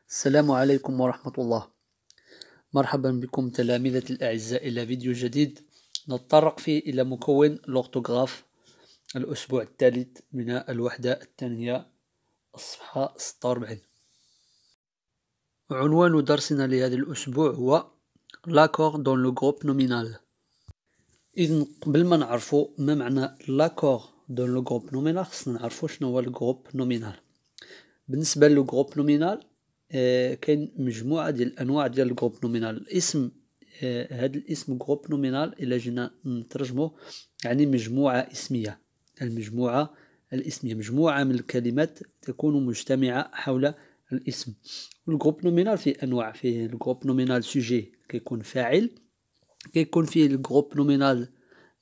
السلام عليكم ورحمة الله. مرحبا بكم تلاميذتي الأعزاء إلى فيديو جديد نتطرق فيه إلى مكون الأورثوغراف الأسبوع الثالث من الوحدة الثانية الصفحة 46. عنوان درسنا لهذا الأسبوع هو l'accord dans le groupe nominal. إذن قبل ما نعرفوا ما معنى l'accord dans le groupe nominal خصنا نعرفوا شنو هو الجروب نومينال. بالنسبة للجروب نومينال كاين مجموعة ديال الأنواع ديال الجروب نومينال. الاسم هذا الاسم جروب نومينال إلا جينا نترجمه يعني مجموعة اسمية. المجموعة الاسمية مجموعة من الكلمات تكون مجتمعة حول الاسم. الجروب نومينال فيه أنواع، فيه الجروب نومينال سوجي كيكون فاعل، كيكون فيه الجروب نومينال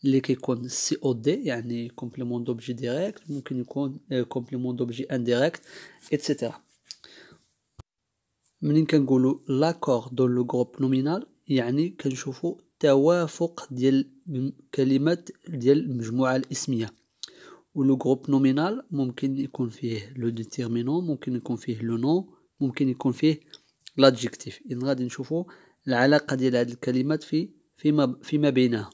اللي كيكون سي او دي يعني كومبليمون دوبجي ديريكت، ممكن يكون كومبليمون دوبجي انديريكت اتسيتيرا. منين كنقولوا لاكور دون لو جروب نومينال يعني كنشوفوا توافق ديال كلمات ديال المجموعه الاسميه. ولو جروب نومينال ممكن يكون فيه لو ديتيرمينون، ممكن يكون فيه لو نون، ممكن يكون فيه لادجيكتيف. اذا غادي نشوفوا العلاقه ديال هذه الكلمات فيما بينها.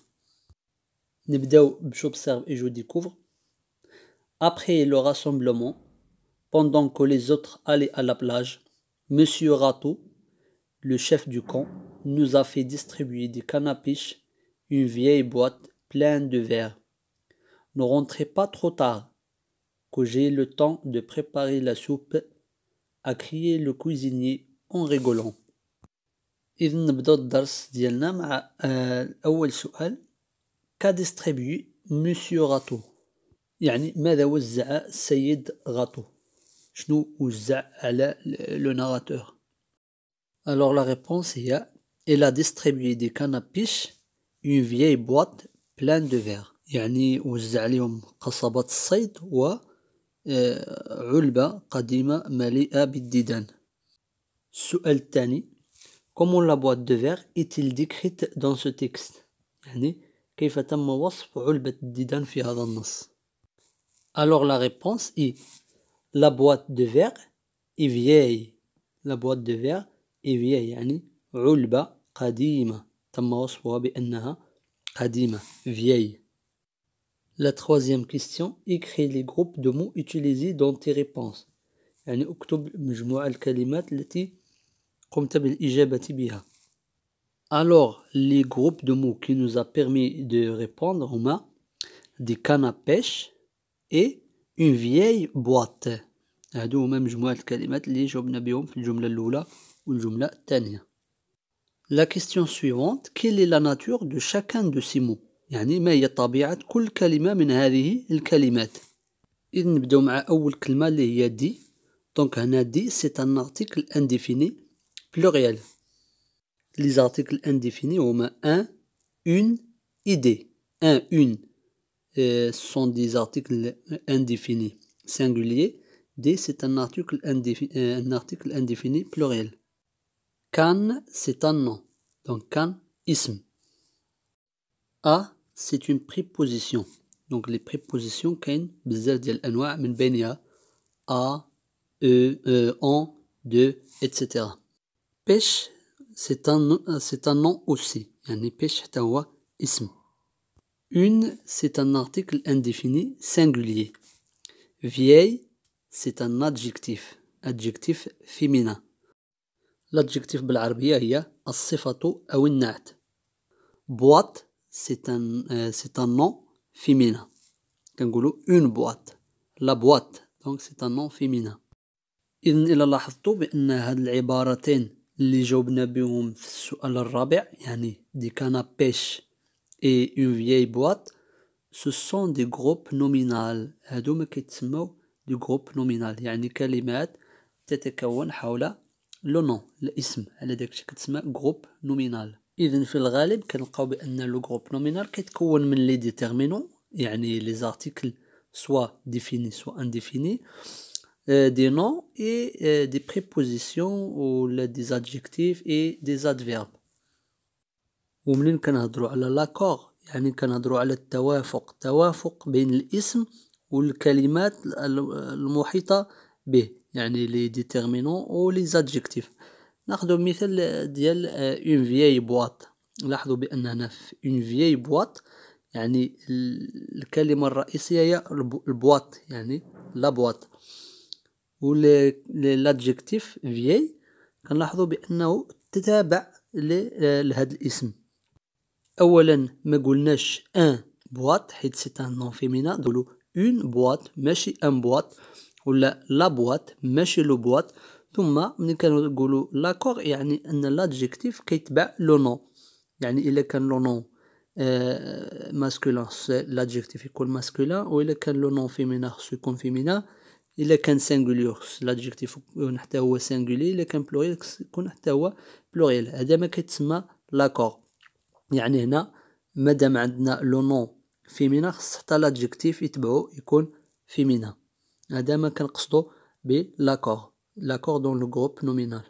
نبداو j'observe et je découvre. Après le rassemblement, pendant que les autres allaient à la plage, Monsieur Rateau, le chef du camp, nous a fait distribuer des cannes à pêche, une vieille boîte pleine de verre. Ne rentrez pas trop tard, que j'ai le temps de préparer la soupe, a crié le cuisinier en rigolant. إذا نبدأ الدرس ديالنا مع أول سؤال. qu'a distribué Monsieur Rateau؟ يعني ماذا وزع السيد غاتو؟ شنو وزع على le narrateur؟ Alors la réponse هي il a distribué des cannes à pêche, une vieille boîte pleine de verre. يعني وزع عليهم قصبات الصيد وعلبة قديمة مليئة بالديدان. السؤال الثاني comment la boîte de verre est-il décrite dans ce texte؟ يعني كيف تم وصف علبة الديدان في هذا النص؟ Alors la réponse est la boîte de verre est vieille. La boîte de verre est vieille يعني علبة قديمة تم وصفها بأنها قديمة vieille. La troisième question, écris les groupes de mots utilisés dans tes réponses. يعني اكتب مجموعة الكلمات التي قمت بالإجابة بها. Alors les groupes de mots qui nous a permis de répondre هما des cannes à pêche et une vieille boîte. هادو هما مجموعة الكلمات اللي جاوبنا بهم في الجملة الأولى والجملة الثانية. La question suivante, quelle est la nature de chacun de ces mots؟ يعني ما هي طبيعة كل كلمة من هذه الكلمات؟ إذا نبدأ مع أول كلمة اللي هي دي. دونك هنا دي c'est un article indéfini pluriel. Les articles indéfinis هما un, une et des. Un, une sont des articles indéfinis singuliers. D, c'est un article indéfini pluriel. Can, c'est un nom. Donc, can, ism. A, c'est une préposition. Donc, les prépositions, كاين بزاف ديال الأنواع من بينها A, en, de, etc. Pêche, c'est un nom aussi. يعني pêche حتى هو اسم. Une, c'est un article indéfini singulier. Vieille, c'est un adjectif féminin. L'adjectif بالعربية هي الصفة أو النعت. Boîte, c'est un nom féminin. كنقولوا une boîte. La boîte, donc c'est un nom féminin. إذن إلا لاحظتوا بأن هاد العبارتين اللي جاوبنا بهم في السؤال الرابع يعني دي كانا بيش et une vieille boîte, ce sont des groupes nominaux. هادو ما كيتسموا دي جروب نومينال يعني كلمات تتكون حول لو نون الاسم، على داكشي كتسمى جروب نومينال. اذا في الغالب كنلقاو بان لو جروب نومينال كيتكون من لي ديتيرمينون يعني لي زارتيكل سوا ديفيني سوا انديفيني، دي نون اي دي بريبوزيسيون ولا دي زادجيكتيف اي دي زادفيرب. ومنين كنهضروا على لاكور يعني كنهضروا على توافق بين الاسم والكلمات المحيطة به. يعني لي ديتيرمينون و لي زادجيكتيف. ناخدو مثال ديال اون فياي بواط. لاحظوا بان هنا في اون فياي بواط يعني الكلمة الرئيسية هي البواط، يعني لا بواط. و لادجيكتيف فياي كنلاحظوا بانه تتابع لهذا الاسم. اولا ما قلناش ان بواط حيت سي ان نون فيمينا، نقولوا اون بواط ماشي ان بواط، ولا لا بواط ماشي لو بواط. ثم ملي كنقولوا لاكور يعني ان لادجيكتيف كيتبع لو نون. يعني الا كان لو نون ماسكولين لادجيكتيف يكون ماسكولين، و الا كان لو نون فيمينا خصو يكون فيمينا. الا كان سينغولير خص لادجيكتيف يكون حتى هو سينغولي، الا كان بلوريال خص يكون حتى هو بلوريال. هذا ما كيتسمى لاكور. يعني هنا مادام عندنا لو نون فيمينا خص حتى لادجيكتيف يتبعو يكون فيمينا. هذا ما كنقصدو ب لاكور، لاكور دون لو غروب نومينال.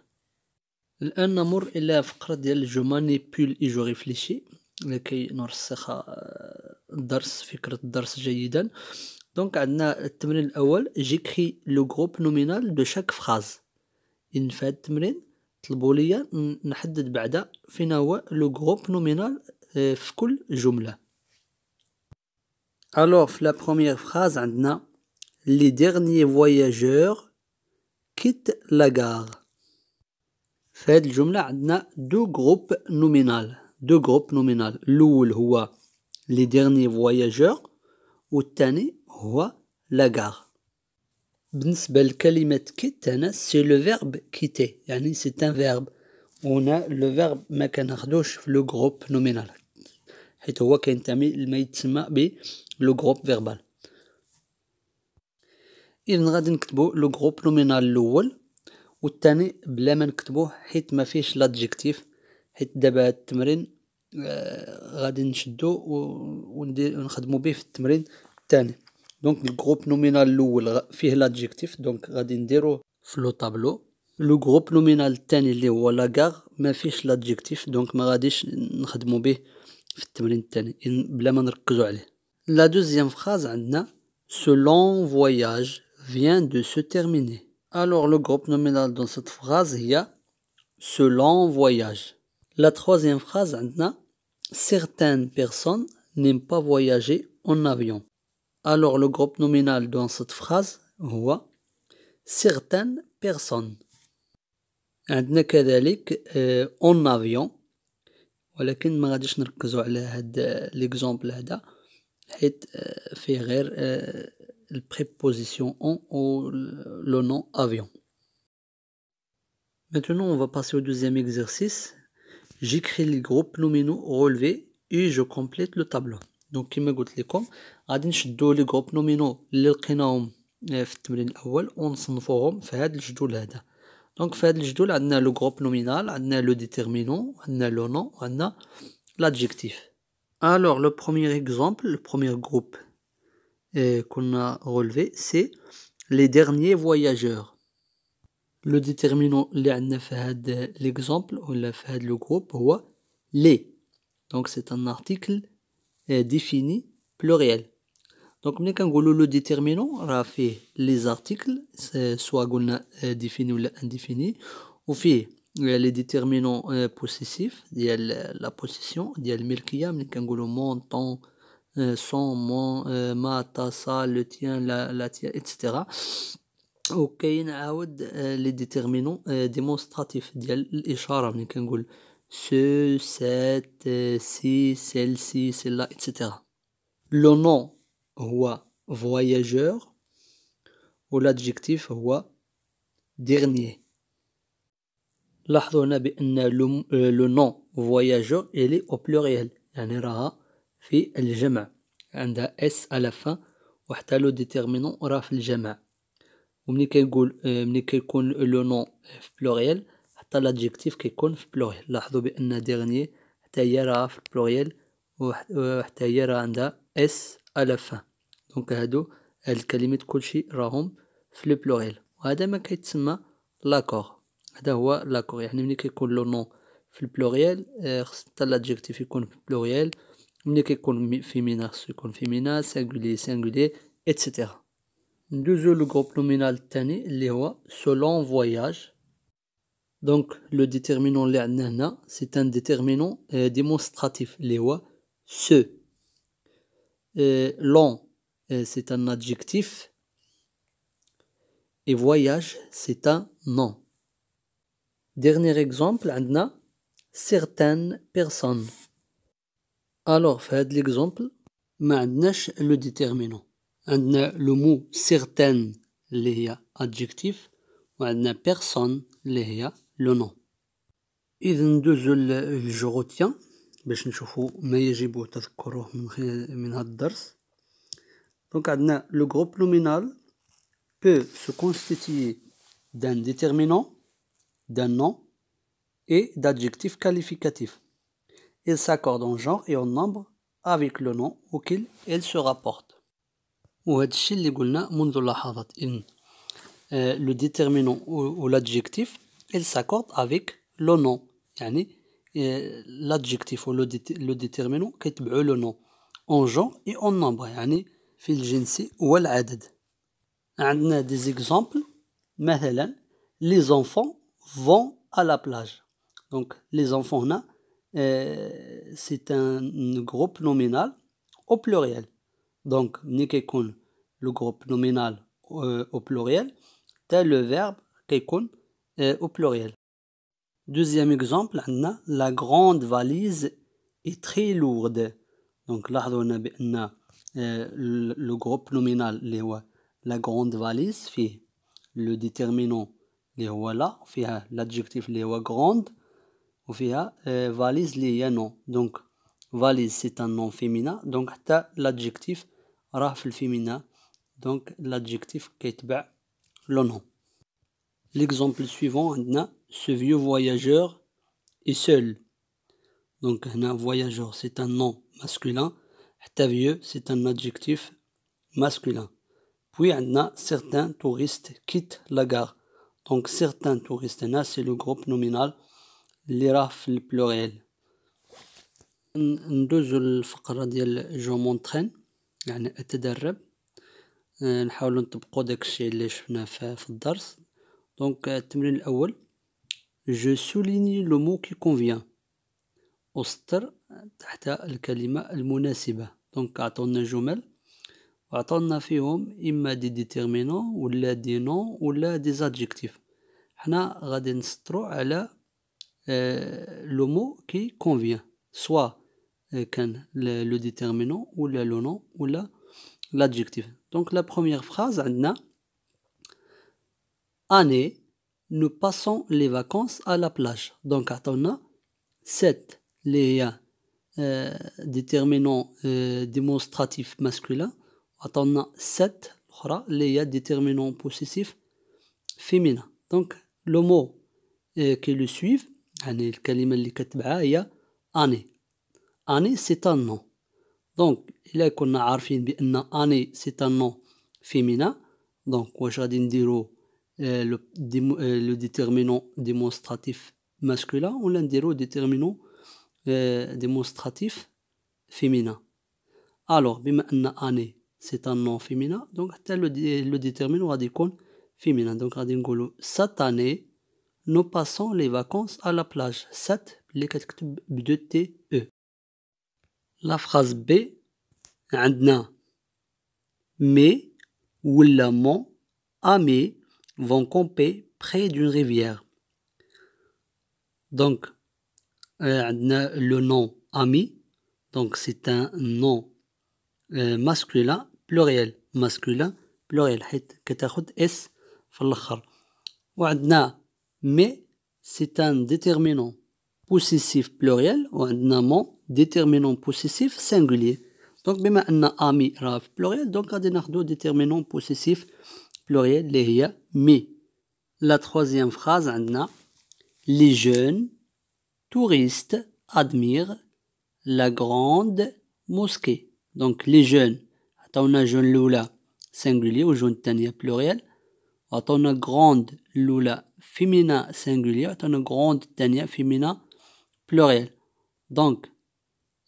الآن نمر إلى فقرة ديال جو مانيبول إي جو ريفليشي لكي نرسخ الدرس، فكرة الدرس جيدا. دونك عندنا التمرين الأول، جيكري لو غروب نومينال دو شاك فراز. إن في هاد التمرين طلبوا ليا نحدد بعدا فين هو لو غروب نومينال في كل جملة. ألوغ في لا بروميير فراز عندنا لي ديرنيي فواياجور كيت لا غار. في هاد الجملة عندنا دو غروب نومينال. دو غروب نومينال، الأول هو لي ديرنيي فواياجور والثاني هو لا غار. بالنسبة لكلمة كيت هنا سي لو فيرب كيتي، يعني سي ان فيرب. هنا لو فيرب ما كناخدوش في لو غروب نومينال حيت هو كينتمي لما يتسمى ب لو غروب فيربال. إذن غادي نكتبو لو غروب نومينال الأول والثاني بلا ما نكتبوه حيت ما فيهش لادجيكتيف، حيت دابا هاد التمرين غادي نشدو ونخدمو به في التمرين الثاني. دونك الجروب نومينال الاول فيه لادجيكتيف، دونك غادي نديروه في لو طابلو. لو جروب نومينال الثاني اللي هو لاكار ما فيهش لادجيكتيف، دونك ما غاديش نخدمو به في التمرين الثاني بلا ما نركزو عليه. لا دوزيام فراز عندنا ce long voyage vient de se terminer. Alors le groupe nominal dans cette phrase il y a ce long voyage. La troisième phrase عندنا certaines personnes n'aiment pas voyager en avion. Alors le groupe nominal dans cette phrase هو certaines personnes. عندنا كذلك en avion، ولكن ما غاديش نركزو على هاد ليكزامبل هذا حيت فيه غير البريبوزيسيون en ou le nom avion. Maintenant on va passer au deuxième exercice. J'écris les groupes nominaux relevés et je complète le tableau. Donc كما قلت لكم غادي نشدو لي جروب نومينو اللي لقيناهم في التمرين الاول ونصنفوهم في هذا الجدول هذا. دونك في هذا الجدول عندنا لو جروب نومينال، عندنا لو ديتيرمينون، عندنا لو نون، وعندنا l'adjectif. Alors le premier exemple, le premier groupe qu'on a relevé, c'est les derniers voyageurs. Le déterminant اللي عندنا في هذا l'exemple ولا في هذا le groupe هو les. Donc c'est un article défini pluriel. Donc ملي كنقولوا le déterminant راه فيه les articles soit قلنا défini ولا indéfini، وفيه les déterminants possessifs ديال la possession ديال الملكية ملي كنقولوا mon ton son mon ma ta sa le tien la tienne etc. وكاين عاود لي ديتيرمينون ديمونستراتيف ديال الاشاره ملي كنقول سو سات سي سيل سي سيلا etc. لو نون هو voyageur والادجيكتيف هو dernier. لاحظوا هنا بان لو نون voyageur الي او بلوريال، يعني راها في الجمع عندها اس على فان، وحتى لو ديتيرمينون راه في الجمع. وملي كيكون لو نون في بلوريال حتى لادجيكتيف كيكون في بلوريال. لاحظوا بان ديرنيي حتى هي راه في بلوريال وحتى هي راه عندها اس على فان. دونك هاد الكلمات كلشي راهم في لو بلوريال، وهذا ما كيتسمى لاكور. هذا هو لاكور، يعني ملي كيكون لو نون في البلوريال خص حتى لادجيكتيف يكون في بلوريال، ملي كيكون فيمينا خصو يكون فيمينا، سينغولي سينغولي etc. ندوزو le groupe nominal الثاني اللي هو selon voyage. Donc le déterminant اللي عندنا هنا c'est un déterminant démonstratif اللي هو ce. Long c'est un adjectif et voyage c'est un nom. Dernier exemple عندنا certaines personnes. Alors في هذا l'exemple ما عندناش le déterminant. عندنا le mot certaines اللي هي adjectif وعندنا personne اللي هي le nom. إذا ندوزو الجو retiens باش نشوفو ما يجب تذكره من هذا الدرس. Donc عندنا le groupe nominal peut se constituer d'un déterminant, d'un nom et d'adjectifs qualificatifs. Il s'accorde en genre et en nombre avec le nom auquel il se rapporte. وهذا الشيء اللي قلنا منذ لحظات إن le déterminant ou l'adjectif il s'accorde avec le nom. يعني l'adjectif ou le déterminant كيتبعوا le nom en genre et en nombre يعني في الجنس والعدد. عندنا des exemples مثلا les enfants vont à la plage. Donc les enfants هنا c'est un groupe nominal au pluriel. Donc ملي كيكون le groupe nominal au pluriel tel le verbe كيكون au pluriel. Deuxième exemple عندنا la grande valise est très lourde. Donc لاحظوا هنا بأن le groupe nominal اللي هو la grande valise فيه le déterminant اللي هو لا فيها l'adjectif اللي هو grande وفيها valise اللي هي non. Donc valise c'est un nom féminin donc حتى l'adjectif راه في الفيمينا. Donc l'adjectif كيتبع le nom. L'exemple suivant عندنا ce vieux voyageur est seul. Donc هنا voyageur c'est un nom masculin حتى vieux c'est un adjectif masculin. Puis عندنا certains touristes quittent la gare. Donc certains touristes هنا c'est le groupe nominal اللي راه في البلوريال. ندوزو الفقرة ديال جو مونترين يعني أتدرب. نحاولو نطبقو داكشي اللي شفناه في الدرس. دونك التمرين الأول je souligne le mot qui convient. أسطر تحت الكلمة المناسبة. دونك عطونا جمل وعطونا فيهم إما دي ديتيرمينون ولا دي نون ولا دي زادجيكتيف. حنا غادي نسطرو على le mot qui convient. Soit كان le déterminant ou le nom ou l'adjectif. Donc la première phrase عندنا année nous passons les vacances à la plage. Donc عطونا cette اللي هي déterminant démonstratif masculin عطونا cette الأخرى اللي هي déterminant possessif féminin. Donc le mot qui le suivent يعني الكلمة اللي كتبعها هي année. année c'est un nom. Donc إلا كنا عارفين بأن année c'est un nom féminin donc واش غادي نديرو le déterminant démonstratif masculin ولا نديرو déterminant démonstratif féminin. Alors بما أن année c'est un nom féminin donc حتى le déterminant غادي يكون féminin. Donc غادي نقولو cette année nous passons les vacances à la plage. cette اللي كتكتب ب 2 T E. La phrase B عندنا mais ولا mon amis vont camper près d'une rivière. Donc عندنا le nom ami donc c'est un nom masculin pluriel حيت كتاخد S في الآخر. وعندنا mais c'est un déterminant possessif pluriel وعندنا mon déterminant possessif singulier. Donc بما أن ami راه في pluriel donc غادي ناخدو déterminant possessif pluriel اللي هي mais. La troisième phrase عندنا les jeunes touristes admirent la grande mosquée. Donc les jeunes عطاونا jeune الأولى singulier و jeune الثانية pluriel عطاونا grande الأولى féminin singulier عطاونا grande الثانية féminin pluriel. Donc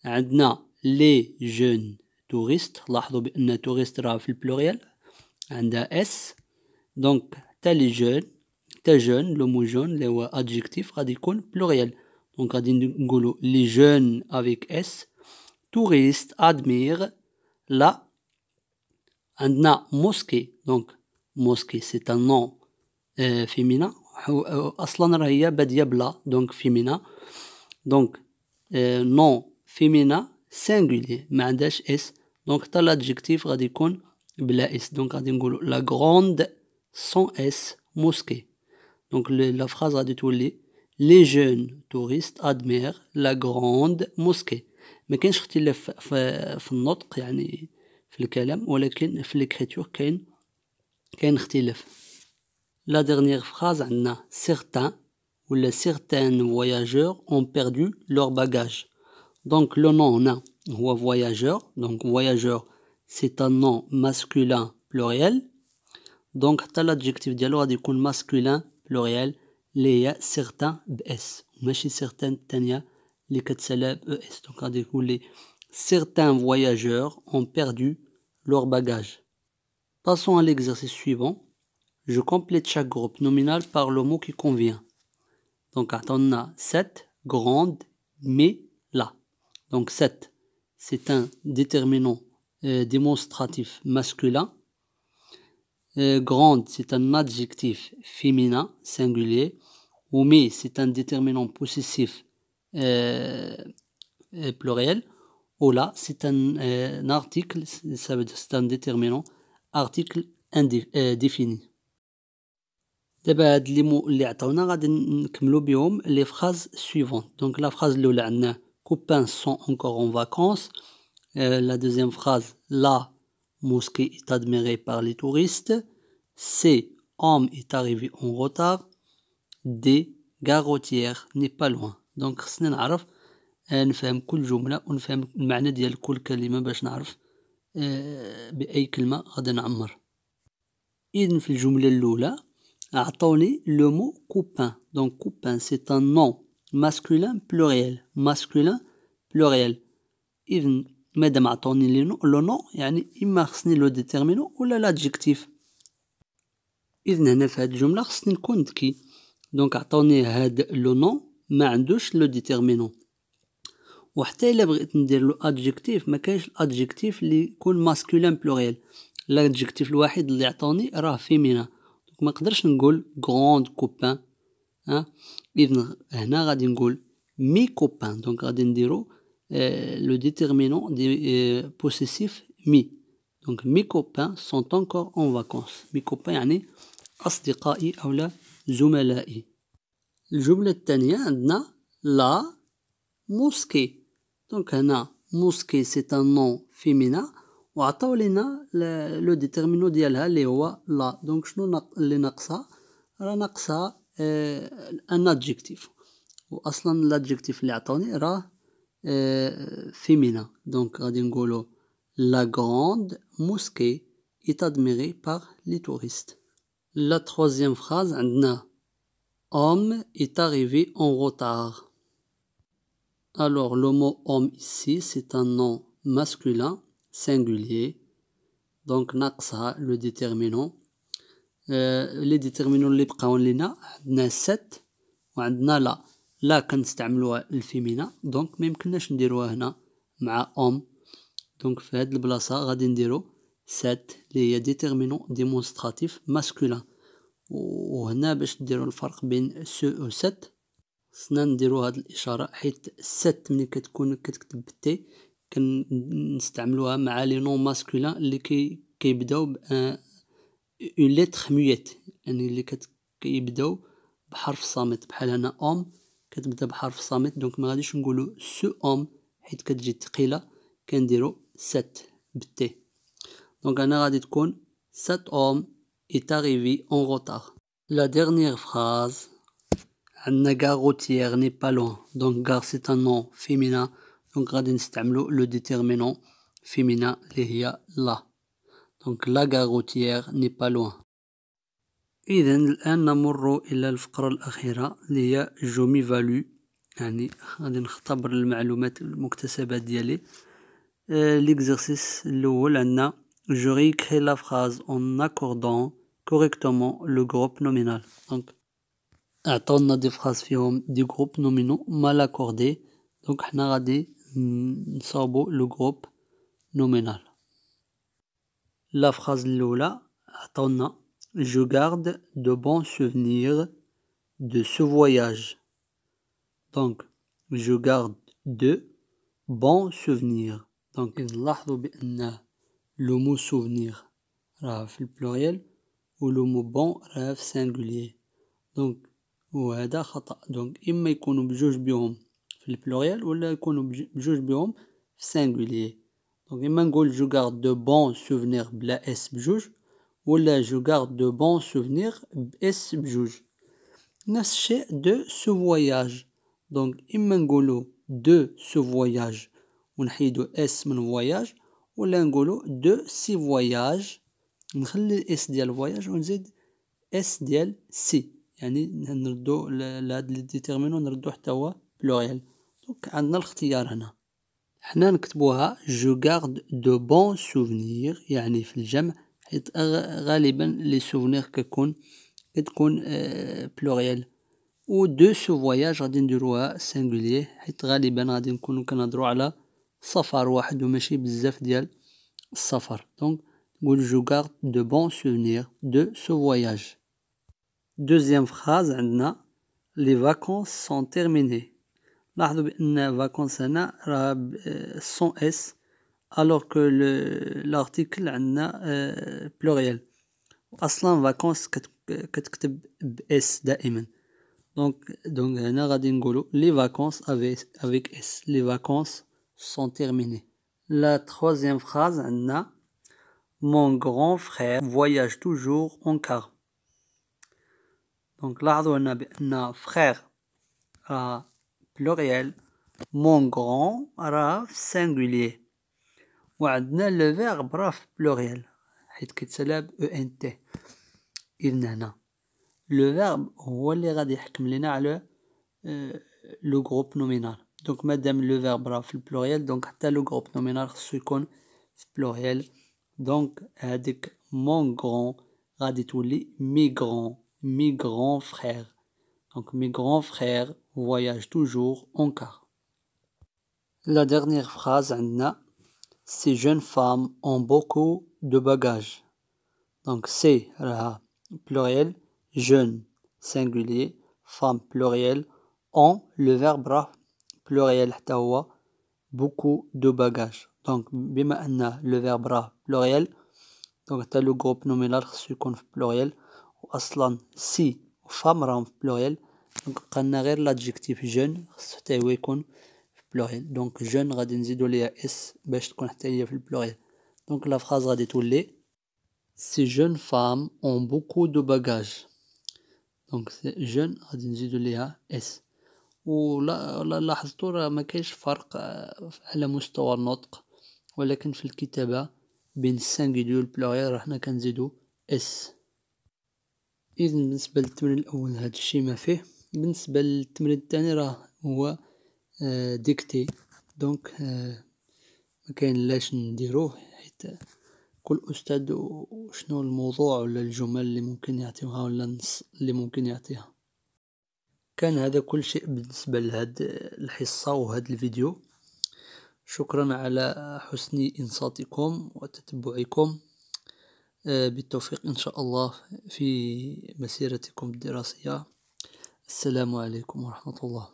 عندنا les jeunes touristes لاحظوا بأن touriste راه في البلوريال عندها S. دونك تا لي جون، تا جون لو مو جون اللي هو adjectif غادي يكون بلوريال. دونك غادي نقولو لي جون افيك S. touriste admire la. عندنا موسكي. دونك موسكي سي ان نون féminin. اصلا راه هي باديه بلا دونك féminin. دونك نون féminin singulier ما عندهاش اس. دونك حتى l'adjectif غادي يكون بلا اس. دونك غادي نقولو لا grande sans اس موسكي. دونك لا phrase غادي تولي les jeunes touristes admirent la grande mosquée. ما كاينش اختلاف في النطق يعني في الكلام، ولكن في l'écriture كاين اختلاف. La dernière phrase عندنا certains ولا certains voyageurs ont perdu leur bagage. Donc le nom هنا هو voyageur. Donc voyageur c'est un nom masculin pluriel. Donc حتى l'adjectif ديالو غادي يكون masculin pluriel اللي هي certains بs ماشي certains الثانية اللي كتسالى بes. Donc غادي يكون لي certains voyageurs ont perdu leur bagage. Passons à l'exercice suivant. Je complète chaque groupe nominal par le mot qui convient. Donc, on a 7, grande, mais, là. Donc, 7, c'est un déterminant démonstratif masculin. Grande, c'est un adjectif féminin, singulier. Ou mais, c'est un déterminant possessif pluriel. Ou là, c'est un article, ça veut dire c'est un déterminant article défini. دابا هاد لي مو اللي عطاونا غادي نكملو بهم لي فراز سويفون. دونك لا فراز الاولى عندنا copains sont encore en vacances. La deuxième phrase, la mosquée est admirée par les touristes. C, homme est arrivé en retard. D, gare routière n'est pas loin. دونك خصنا نعرف نفهم كل جملة ونفهم المعنى ديال كل كلمة باش نعرف بأي كلمة غادي نعمر. إذن في الجملة الأولى عطوني le mot copain. Donc copain c'est un nom masculin pluriel. Masculin pluriel. إذن مادام عطوني le nom يعني إما خصني لو ديتيرمينون ولا l'adjectif. إذن هنا في هاد الجملة خصني نكون ذكي. دونك عطوني هاد le nom ما عندوش لو ديتيرمينون. وحتى إلا بغيت ندير له adjectif ما كاينش الادجكتيف اللي يكون masculin pluriel. l'adjectif الوحيد اللي عطوني راه féminin. ما نقدرش نقول grand copain. إذن هنا غادي نقول مي copain. دونك غادي نديرو لو ديتيرمينون دي بوسيسيف مي. دونك مي copains sont encore en vacances. مي copains يعني أصدقائي أو لا زملائي. الجملة الثانية عندنا لا موسكي. دونك هنا موسكي c'est un nom féminin وعطاو لينا لو ديتيرمينو ديالها اللي هو لا. دونك شنو اللي ناقصها؟ راه ناقصها ان ادجكتيف، واصلا الادجكتيف اللي عطاوني راه فيمينا. دونك غادي نقولو لا غراند موسكي est admirée par les touristes. La troisième phrase عندنا homme est arrivé en retard. Alors le mot homme ici c'est un nom masculin singulier. Donc ناقصها le déterminant. les déterminants اللي بقاو لينا عندنا 7 وعندنا لا كنستعملوها الفيمينا. دونك ما يمكنناش نديروها هنا مع homme. دونك في هاد البلاصه غادي نديرو 7 اللي هي déterminant démonstratif masculin. وهنا باش نديرو الفرق بين سو و 7 خصنا نديرو هاد الاشاره، حيت 7 ملي كتكون كتكتب بالتي كنستعملوها مع لي نون ماسكولين اللي كيبداو ب اون لتر ميت، يعني اللي كيبداو بحرف صامت. بحال هنا اوم كتبدا بحرف صامت. دونك ما غاديش نقولوا سو اوم حيت كتجي ثقيله، كنديروا 7 بالتي. دونك انا غادي تكون 7 اوم est arrivé en retard. La dernière phrase عندنا gare routière n'est pas loin. Donc gare c'est un nom féminin. Donc غادي نستعملو le déterminant féminin اللي هي لا. Donc la gare routière n'est pas loin. إذن الآن نمر إلى الفقرة الأخيرة اللي هي جو ميفالو، يعني غادي نختبر المعلومات المكتسبة ديالي. ليكزارسيس الأول عندنا je réécris la phrase en accordant correctement le groupe nominal. Donc, عطاونا des phrases فيهم des groupes nominaux mal accordés. Donc, حنا غادي نصاوبو le groupe nominal. La phrase الأولى عطاونا je garde de bons souvenirs de ce voyage. Donc, je garde de bons souvenirs. Donc, نلاحظوا بأن le mot souvenir راه في البلوريال و le mot bon راه في singulier. Donc, وهذا خطأ. Donc, إما يكونوا بجوج بهم في البلوريال ولا يكونوا بجوج بهم في singulier. Donc, إما نقول je garde de bons souvenirs بلا اس بجوج ولا je garde de bons souvenirs بإس بجوج. نفس الشيء de ce voyage. Donc, إما نقولوا de ce voyage ونحيدو اس من voyage ولا نقولوا de ces voyages نخلي الاس ديال voyage ونزيد اس ديال سي. يعني نردو لهاد لي ديتيرمينو نردو حتى هو بلوريال. دونك عندنا الاختيار هنا. حنا نكتبوها جو غارد دو بون سوفنير يعني في الجمع حيت غالبا لي سوفنير كتكون بلوريال. و دو سو فواياج غادي نديروها سينغولير حيت غالبا غادي نكونو كنهضرو على سفر واحد وماشي بزاف ديال السفر. دونك نقول جو غارد دو بون سوفنير دو سو فواياج. Deuxième phrase عندنا les vacances sont terminées. لاحظوا بأن vacances هنا راه sans s alors que l'article عندنا pluriel. أصلا vacances كتكتب بs دائما. Donc هنا غادي نقولوا les vacances avec s. Les vacances sont terminées. La troisième phrase عندنا mon grand frère voyage toujours en car. Donc لاحظوا هنا بأن frère راه pluriel mon grand راه singulier وعندنا le verbe راه pluriel حيت كيتسالى ب ENT. إذن هنا le verbe هو اللي غادي يحكم لنا على le groupe nominal. Donc مادام le verbe راه في pluriel donc حتى le groupe nominal خصو يكون في pluriel. Donc هاديك mon grand غادي تولي mes grands frères. Donc mes grands frères voyagent toujours en car. La dernière phrase عندنا ces jeunes femmes ont beaucoup de bagages. Donc c'est راها pluriel, jeune singulier, femme pluriel, ont le verbe راه pluriel حتى هو beaucoup de bagages. Donc بما أن le verbe راه pluriel donc حتى le groupe nominal خصو يكون في pluriel وأصلا si و femme راهم في pluriel. donc بقالنا غير l'adjectif jeune خصو حتى هو يكون في pluriel. donc jeune غادي نزيدو ليها اس باش تكون حتى هي في pluriel. donc la phrase غادي تولي ces jeunes femmes ont beaucoup de bagages. donc jeune غادي نزيدو ليها اس. ولا لاحظتوا راه ما كاينش فرق على مستوى النطق ولكن في الكتابة بين السانجولير والبلوريال راه حنا كنزيدو اس. إذن بالنسبة للتمرين الأول هاد الشي ما فيه. بالنسبة للتمرين الثاني راه هو ديكتي. دونك ما كاين لاش نديروه حيت كل أستاذ وشنو الموضوع ولا الجمل اللي ممكن يعطيوها ولا النص اللي ممكن يعطيها. كان هذا كل شيء بالنسبة لهاد الحصة وهاد الفيديو. شكرا على حسن إنصاتكم وتتبعكم. بالتوفيق إن شاء الله في مسيرتكم الدراسية. السلام عليكم ورحمة الله.